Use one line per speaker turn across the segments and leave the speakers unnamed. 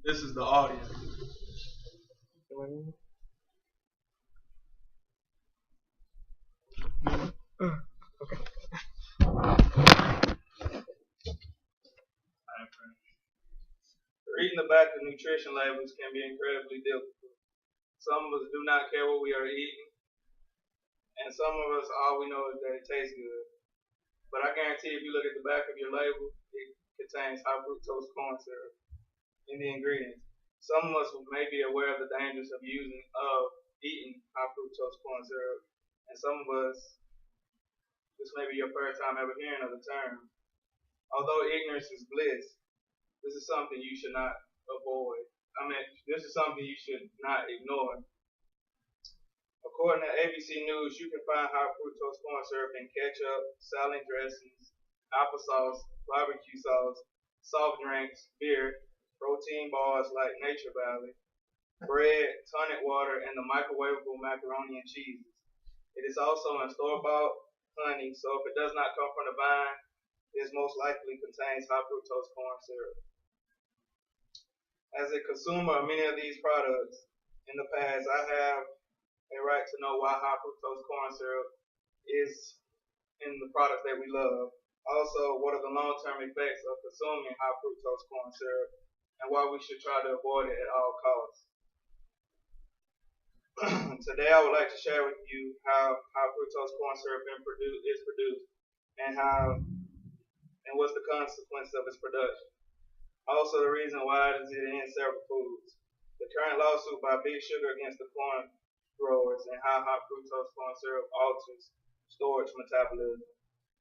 This is the audio. Reading the back of nutrition labels can be incredibly difficult. Some of us do not care what we are eating, and some of us, all we know is that it tastes good. But I guarantee if you look at the back of your label, it contains high fructose corn syrup in the ingredients. Some of us may be aware of the dangers of eating high fructose corn syrup, and some of us, this may be your first time ever hearing of the term. Although ignorance is bliss, this is something you should not avoid. This is something you should not ignore. According to ABC News, you can find high fructose corn syrup in ketchup, salad dressings, applesauce, barbecue sauce, soft drinks, beer, protein bars like Nature Valley, bread, tonic water, and the microwavable macaroni and cheeses. It is also in store-bought honey, so if it does not come from the vine, it most likely contains high fructose corn syrup. As a consumer of many of these products in the past, I have a right to know why high fructose corn syrup is in the products that we love. Also, what are the long-term effects of consuming high fructose corn syrup and why we should try to avoid it at all costs. Today, I would like to share with you how high fructose corn syrup is produced and what's the consequence of its production. Also, the reason why it is in several foods. The current lawsuit by Big Sugar against the corn growers and how high fructose corn syrup alters storage metabolism,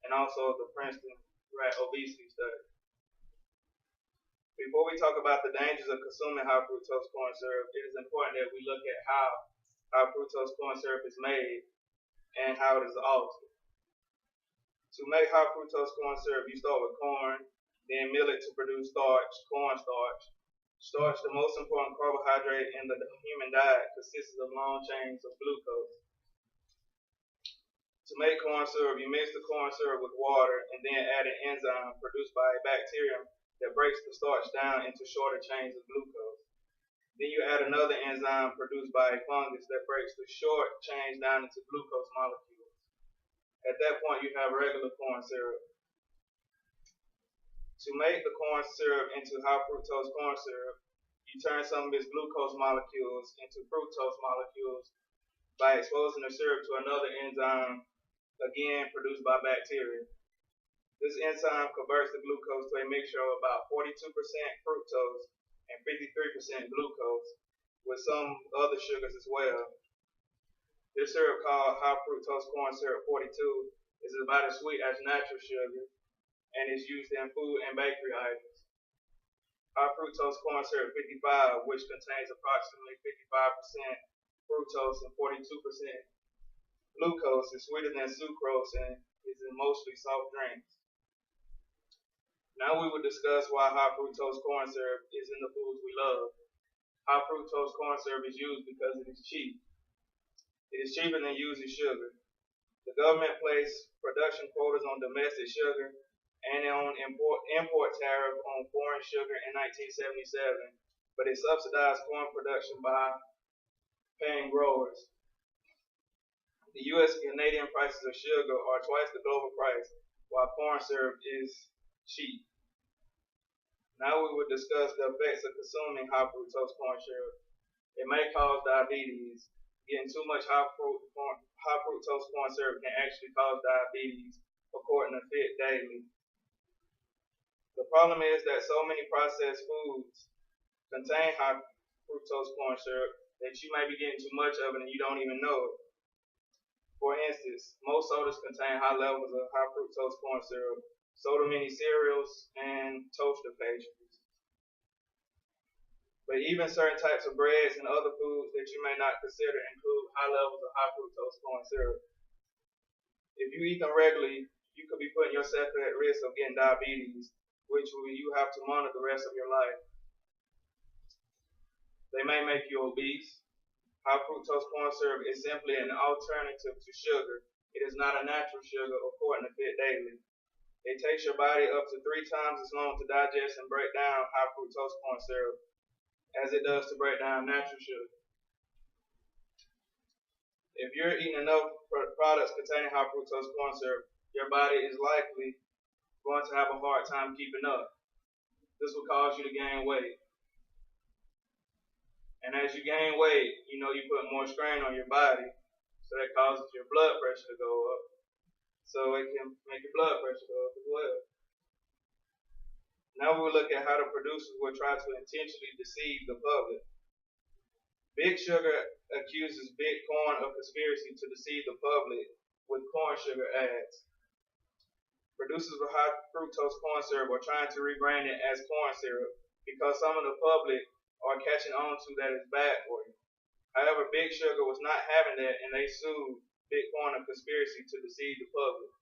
and also the Princeton rat obesity study. Before we talk about the dangers of consuming high fructose corn syrup, it is important that we look at how high fructose corn syrup is made and how it is altered. To make high fructose corn syrup, you start with corn, then mill it to produce starch, cornstarch. Starch, the most important carbohydrate in the human diet, consists of long chains of glucose. To make corn syrup, you mix the corn syrup with water and then add an enzyme produced by a bacterium that breaks the starch down into shorter chains of glucose. Then you add another enzyme produced by a fungus that breaks the short chains down into glucose molecules. At that point, you have regular corn syrup. To make the corn syrup into high fructose corn syrup, you turn some of its glucose molecules into fructose molecules by exposing the syrup to another enzyme, again produced by bacteria. This enzyme converts the glucose to a mixture of about 42% fructose and 53% glucose, with some other sugars as well. This syrup, called high fructose corn syrup 42, is about as sweet as natural sugar and is used in food and bakery items. High fructose corn syrup 55, which contains approximately 55% fructose and 42% glucose, is sweeter than sucrose and is in mostly soft drinks. Now we will discuss why high fructose corn syrup is in the foods we love. High fructose corn syrup is used because it is cheap. It is cheaper than using sugar. The government placed production quotas on domestic sugar and on import tariff on foreign sugar in 1977, but it subsidized corn production by paying growers. The U.S. and Canadian prices of sugar are twice the global price, while corn syrup is cheap. Now we will discuss the effects of consuming high fructose corn syrup. It may cause diabetes. Getting too much high fructose corn syrup can actually cause diabetes, according to Fit Daily. The problem is that so many processed foods contain high fructose corn syrup that you may be getting too much of it and you don't even know it. For instance, most sodas contain high levels of high fructose corn syrup, soda mini cereals, and toaster pastries. But even certain types of breads and other foods that you may not consider include high levels of high fructose corn syrup. If you eat them regularly, you could be putting yourself at risk of getting diabetes, which you have to monitor the rest of your life. They may make you obese. High fructose corn syrup is simply an alternative to sugar. It is not a natural sugar, according to Fit Daily. It takes your body up to 3 times as long to digest and break down high fructose corn syrup. as it does to break down natural sugar. If you're eating enough products containing high fructose corn syrup, your body is likely going to have a hard time keeping up. This will cause you to gain weight. And as you gain weight, you put more strain on your body, so that causes your blood pressure to go up. So it can make your blood pressure go up as well. Now we'll look at how the producers will try to intentionally deceive the public. Big Sugar accuses Big Corn of conspiracy to deceive the public with corn sugar ads. Producers of high fructose corn syrup are trying to rebrand it as corn syrup because some of the public are catching on to that it's bad for you. However, Big Sugar was not having that, and they sued Big Corn of conspiracy to deceive the public.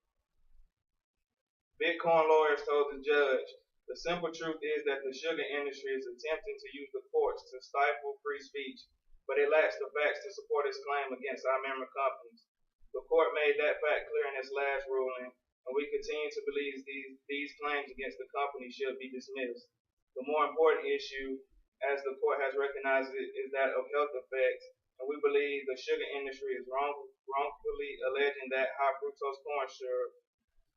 Big Corn lawyers told the judge, the simple truth is that the sugar industry is attempting to use the courts to stifle free speech, but it lacks the facts to support its claim against our member companies. The court made that fact clear in its last ruling, and we continue to believe these claims against the company should be dismissed. The more important issue, as the court has recognized it, is that of health effects, and we believe the sugar industry is wrongfully alleging that high fructose corn syrup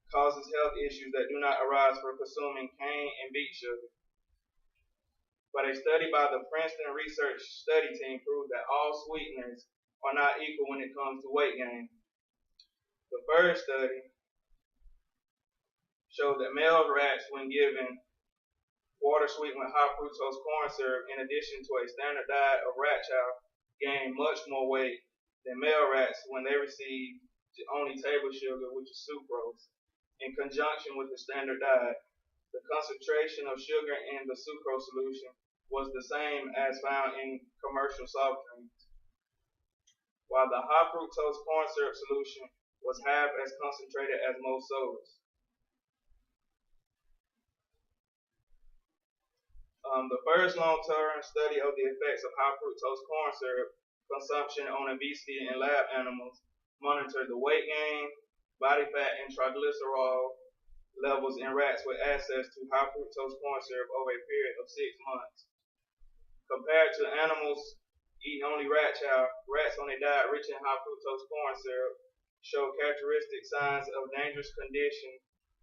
causes health issues that do not arise from consuming cane and beet sugar. But a study by the Princeton Research Study Team proved that all sweeteners are not equal when it comes to weight gain. The first study showed that male rats, when given water sweetened with high fructose corn syrup in addition to a standard diet of rat chow, gained much more weight than male rats when they received only table sugar, which is sucrose, in conjunction with the standard diet. The concentration of sugar in the sucrose solution was the same as found in commercial soft drinks, while the high fructose corn syrup solution was half as concentrated as most sodas. The first long-term study of the effects of high fructose corn syrup consumption on obesity in lab animals monitored the weight gain, body fat, and triglycerol levels in rats with access to high fructose corn syrup over a period of 6 months. Compared to animals eating only rat chow, rats on a diet rich in high fructose corn syrup show characteristic signs of dangerous condition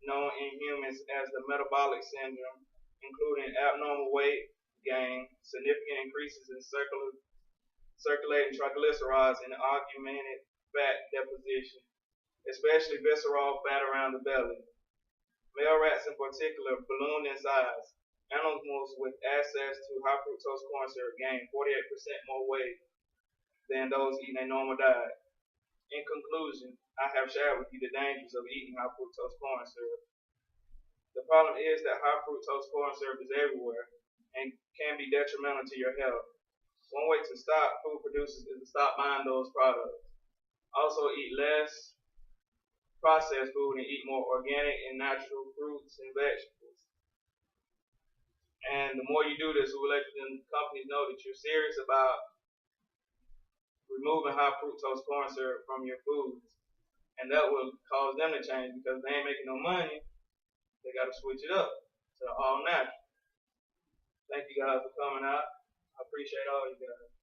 known in humans as the metabolic syndrome, including abnormal weight gain, significant increases in circulating triglycerides, and augmented fat deposition, especially visceral fat around the belly. Male rats in particular ballooned in size. Animals with access to high fructose corn syrup gained 48% more weight than those eating a normal diet. In conclusion, I have shared with you the dangers of eating high fructose corn syrup. The problem is that high fructose corn syrup is everywhere and can be detrimental to your health. One way to stop food producers is to stop buying those products. Also, eat less processed food and eat more organic and natural fruits and vegetables. And the more you do this, it will let the companies know that you're serious about removing high fructose corn syrup from your foods. And that will cause them to change because they ain't making no money. They got to switch it up to all natural. Thank you guys for coming out. I appreciate all you guys.